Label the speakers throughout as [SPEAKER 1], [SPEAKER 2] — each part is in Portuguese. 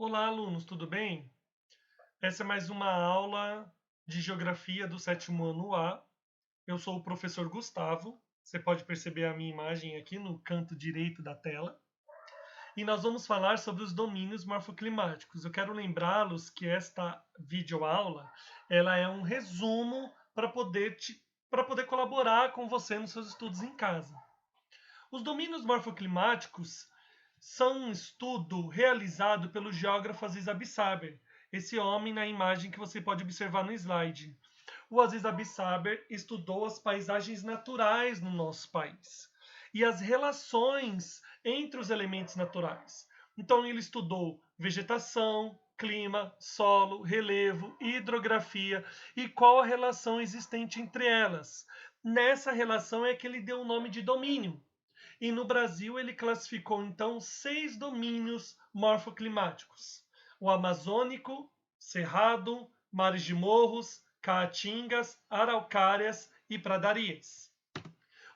[SPEAKER 1] Olá, alunos, tudo bem? Essa é mais uma aula de Geografia do sétimo ano A. Eu sou o professor Gustavo. Você pode perceber a minha imagem aqui no canto direito da tela. E nós vamos falar sobre os domínios morfoclimáticos. Eu quero lembrá-los que esta videoaula ela é um resumo para poder colaborar com você nos seus estudos em casa. Os domínios morfoclimáticos são um estudo realizado pelo geógrafo Aziz Absaber, esse homem na imagem que você pode observar no slide. O Aziz Absaber estudou as paisagens naturais no nosso país e as relações entre os elementos naturais. Então ele estudou vegetação, clima, solo, relevo, hidrografia e qual a relação existente entre elas. Nessa relação é que ele deu o nome de domínio. E no Brasil ele classificou então 6 domínios morfoclimáticos: o amazônico, cerrado, mares de morros, caatingas, araucárias e pradarias.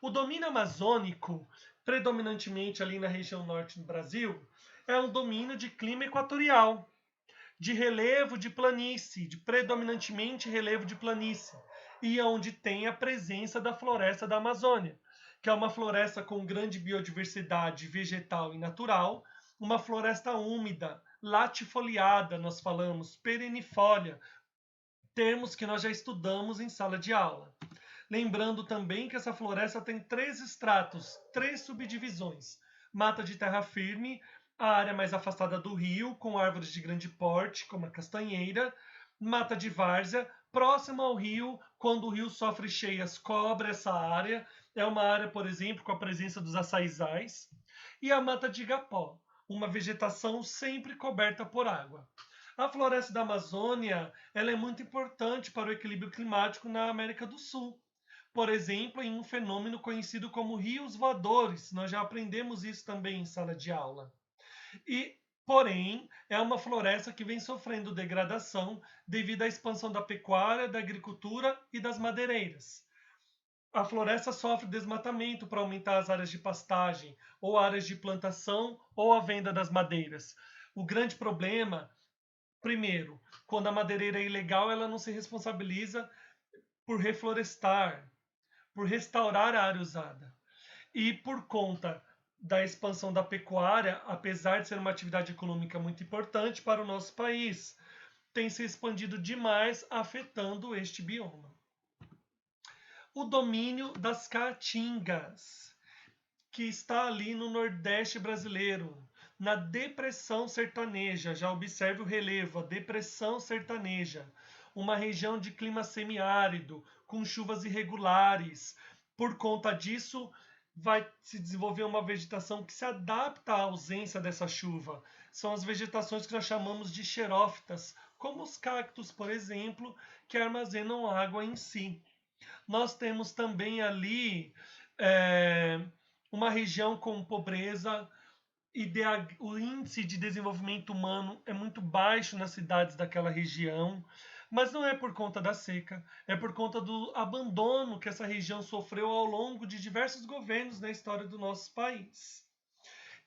[SPEAKER 1] O domínio amazônico, predominantemente ali na região norte do Brasil, é um domínio de clima equatorial, de relevo de planície, de predominantemente relevo de planície, e onde tem a presença da floresta da Amazônia, que é uma floresta com grande biodiversidade vegetal e natural, uma floresta úmida, latifoliada, nós falamos, perennifólia, termos que nós já estudamos em sala de aula. Lembrando também que essa floresta tem 3 estratos, 3 subdivisões: mata de terra firme, a área mais afastada do rio, com árvores de grande porte, como a castanheira; mata de várzea, próxima ao rio, quando o rio sofre cheias, cobre essa área, é uma área, por exemplo, com a presença dos açaizais; e a mata de igapó, uma vegetação sempre coberta por água. A floresta da Amazônia ela é muito importante para o equilíbrio climático na América do Sul. Por exemplo, em um fenômeno conhecido como rios voadores. Nós já aprendemos isso também em sala de aula. E, porém, é uma floresta que vem sofrendo degradação devido à expansão da pecuária, da agricultura e das madeireiras. A floresta sofre desmatamento para aumentar as áreas de pastagem, ou áreas de plantação, ou a venda das madeiras. O grande problema, primeiro, quando a madeireira é ilegal, ela não se responsabiliza por reflorestar, por restaurar a área usada. E por conta da expansão da pecuária, apesar de ser uma atividade econômica muito importante para o nosso país, tem se expandido demais, afetando este bioma. O domínio das caatingas, que está ali no Nordeste brasileiro, na depressão sertaneja. Já observe o relevo, a depressão sertaneja, uma região de clima semiárido, com chuvas irregulares. Por conta disso, vai se desenvolver uma vegetação que se adapta à ausência dessa chuva. São as vegetações que nós chamamos de xerófitas, como os cactos, por exemplo, que armazenam água em si. Nós temos também ali é, uma região com pobreza, o índice de desenvolvimento humano é muito baixo nas cidades daquela região, mas não é por conta da seca, é por conta do abandono que essa região sofreu ao longo de diversos governos na história do nosso país.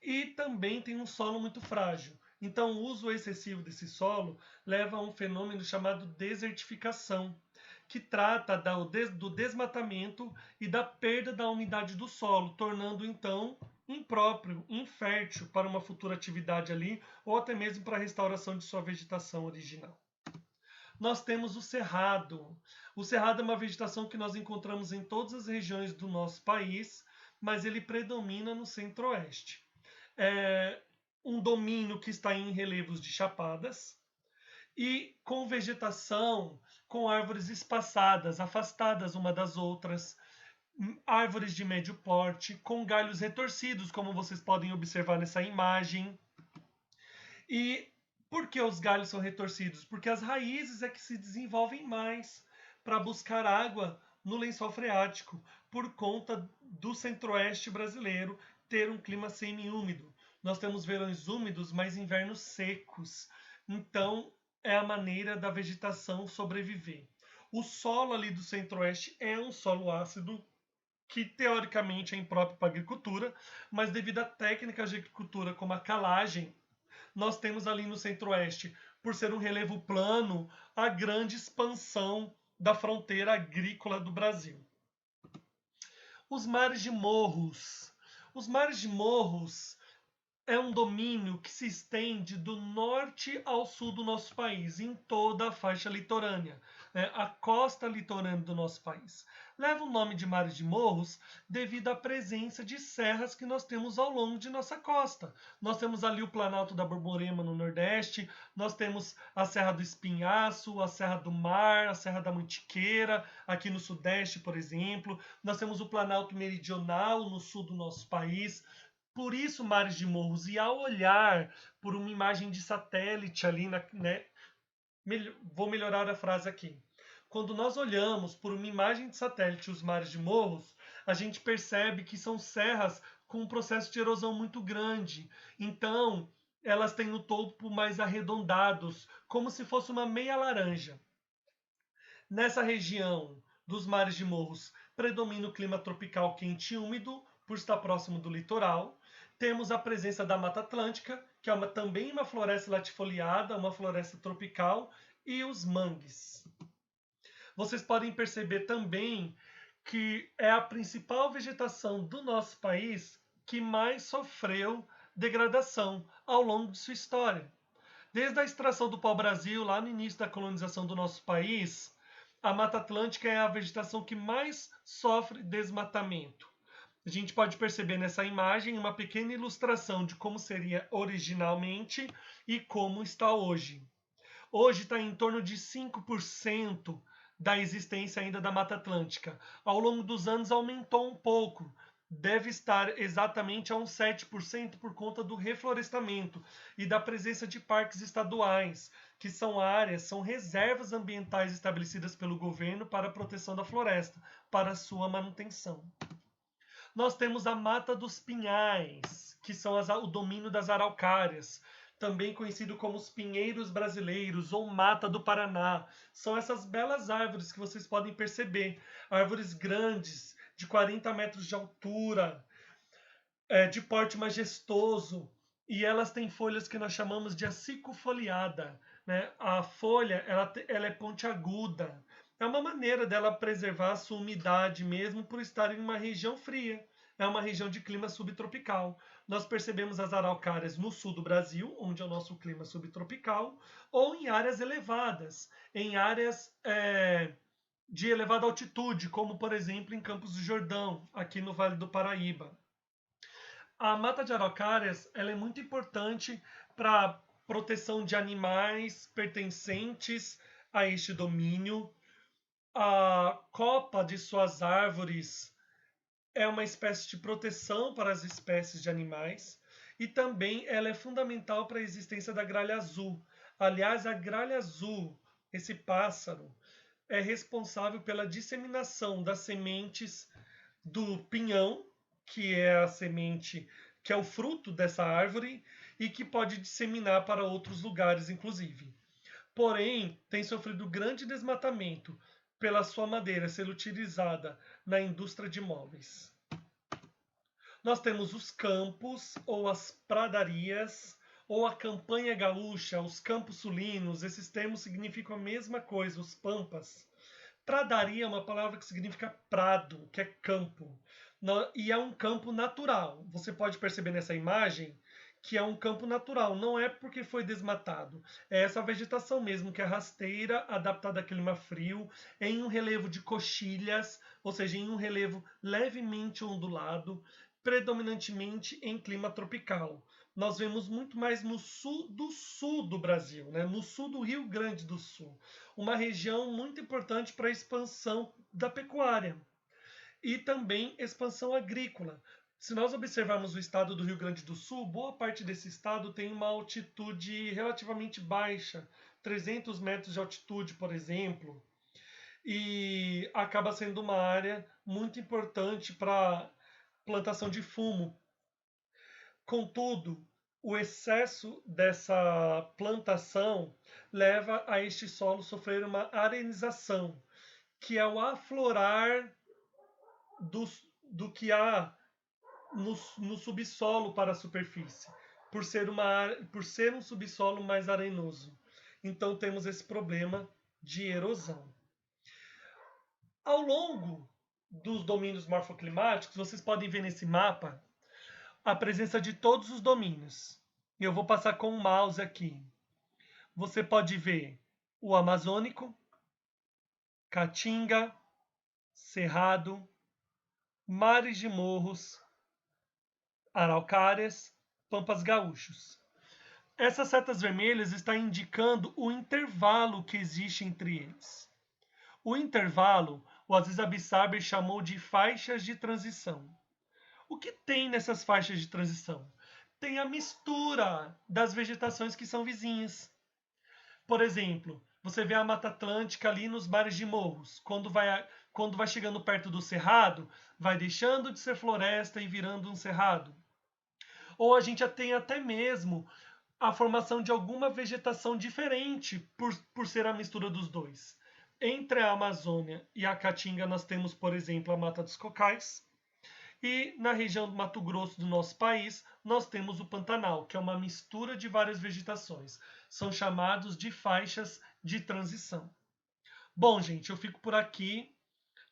[SPEAKER 1] E também tem um solo muito frágil. Então, o uso excessivo desse solo leva a um fenômeno chamado desertificação, que trata do desmatamento e da perda da umidade do solo, tornando então impróprio, infértil para uma futura atividade ali, ou até mesmo para a restauração de sua vegetação original. Nós temos o cerrado. O cerrado é uma vegetação que nós encontramos em todas as regiões do nosso país, mas ele predomina no centro-oeste. É um domínio que está em relevos de chapadas e com vegetação, com árvores espaçadas, afastadas uma das outras, árvores de médio porte, com galhos retorcidos, como vocês podem observar nessa imagem. E por que os galhos são retorcidos? Porque as raízes é que se desenvolvem mais para buscar água no lençol freático, por conta do centro-oeste brasileiro ter um clima semi-úmido. Nós temos verões úmidos, mas invernos secos. Então, é a maneira da vegetação sobreviver. O solo ali do centro-oeste é um solo ácido, que teoricamente é impróprio para a agricultura, mas devido a técnicas de agricultura como a calagem, nós temos ali no centro-oeste, por ser um relevo plano, a grande expansão da fronteira agrícola do Brasil. Os mares de morros. Os mares de morros é um domínio que se estende do norte ao sul do nosso país, em toda a faixa litorânea, né? A costa litorânea do nosso país. Leva o nome de mares de morros devido à presença de serras que nós temos ao longo de nossa costa. Nós temos ali o Planalto da Borborema no Nordeste, nós temos a Serra do Espinhaço, a Serra do Mar, a Serra da Mantiqueira, aqui no Sudeste, por exemplo. Nós temos o Planalto Meridional no sul do nosso país. Por isso, mares de morros. E ao olhar por uma imagem de satélite ali, né, vou melhorar a frase aqui. Quando nós olhamos por uma imagem de satélite os mares de morros, a gente percebe que são serras com um processo de erosão muito grande. Então, elas têm o topo mais arredondados, como se fosse uma meia laranja. Nessa região dos mares de morros, predomina o clima tropical quente e úmido, por estar próximo do litoral. Temos a presença da Mata Atlântica, que é também uma floresta latifoliada, uma floresta tropical, e os mangues. Vocês podem perceber também que é a principal vegetação do nosso país que mais sofreu degradação ao longo de sua história. Desde a extração do pau-brasil, lá no início da colonização do nosso país, a Mata Atlântica é a vegetação que mais sofre desmatamento. A gente pode perceber nessa imagem uma pequena ilustração de como seria originalmente e como está hoje. Hoje está em torno de 5% da existência ainda da Mata Atlântica. Ao longo dos anos aumentou um pouco. Deve estar exatamente a uns 7% por conta do reflorestamento e da presença de parques estaduais, que são áreas, são reservas ambientais estabelecidas pelo governo para a proteção da floresta, para a sua manutenção. Nós temos a Mata dos Pinhais, que são o domínio das araucárias, também conhecido como os pinheiros brasileiros ou Mata do Paraná. São essas belas árvores que vocês podem perceber, árvores grandes, de 40 metros de altura, de porte majestoso, e elas têm folhas que nós chamamos de acicofoliada, né? A folha ela é pontiaguda. É uma maneira dela preservar a sua umidade mesmo por estar em uma região fria. É uma região de clima subtropical. Nós percebemos as araucárias no sul do Brasil, onde é o nosso clima subtropical, ou em áreas elevadas, em áreas de elevada altitude, como por exemplo em Campos do Jordão, aqui no Vale do Paraíba. A mata de araucárias ela é muito importante para proteção de animais pertencentes a este domínio. A copa de suas árvores é uma espécie de proteção para as espécies de animais e também ela é fundamental para a existência da gralha azul. Aliás, a gralha azul, esse pássaro, é responsável pela disseminação das sementes do pinhão, que é a semente, que é o fruto dessa árvore e que pode disseminar para outros lugares, inclusive. Porém, tem sofrido grande desmatamento pela sua madeira ser utilizada na indústria de móveis. Nós temos os campos ou as pradarias ou a campanha gaúcha, os campos sulinos, esses termos significam a mesma coisa, os pampas. Pradaria é uma palavra que significa prado, que é campo. E é um campo natural. Você pode perceber nessa imagem que é um campo natural, não é porque foi desmatado. É essa vegetação mesmo, que é rasteira, adaptada a clima frio, em um relevo de coxilhas, ou seja, em um relevo levemente ondulado, predominantemente em clima tropical. Nós vemos muito mais no sul do Brasil, né? No sul do Rio Grande do Sul, uma região muito importante para a expansão da pecuária e também expansão agrícola. Se nós observarmos o estado do Rio Grande do Sul, boa parte desse estado tem uma altitude relativamente baixa, 300 metros de altitude, por exemplo, e acaba sendo uma área muito importante para plantação de fumo. Contudo, o excesso dessa plantação leva a este solo sofrer uma arenização, que é o aflorar do que há no subsolo para a superfície. por ser um subsolo mais arenoso. Então temos esse problema de erosão. Ao longo dos domínios morfoclimáticos, vocês podem ver nesse mapa a presença de todos os domínios. Eu vou passar com o mouse aqui. Você pode ver o Amazônico, Caatinga, Cerrado, Mares de Morros, Araucárias, Pampas Gaúchos. Essas setas vermelhas estão indicando o intervalo que existe entre eles. O intervalo, o Aziz Abissaber chamou de faixas de transição. O que tem nessas faixas de transição? Tem a mistura das vegetações que são vizinhas. Por exemplo, você vê a Mata Atlântica ali nos mares de morros. Quando vai chegando perto do cerrado, vai deixando de ser floresta e virando um cerrado. Ou a gente tem até mesmo a formação de alguma vegetação diferente por ser a mistura dos dois. Entre a Amazônia e a Caatinga nós temos, por exemplo, a Mata dos Cocais. E na região do Mato Grosso do nosso país, nós temos o Pantanal, que é uma mistura de várias vegetações. São chamados de faixas de transição. Bom, gente, eu fico por aqui.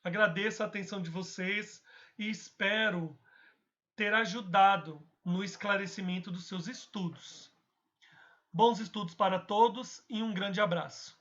[SPEAKER 1] Agradeço a atenção de vocês e espero ter ajudado no esclarecimento dos seus estudos. Bons estudos para todos e um grande abraço.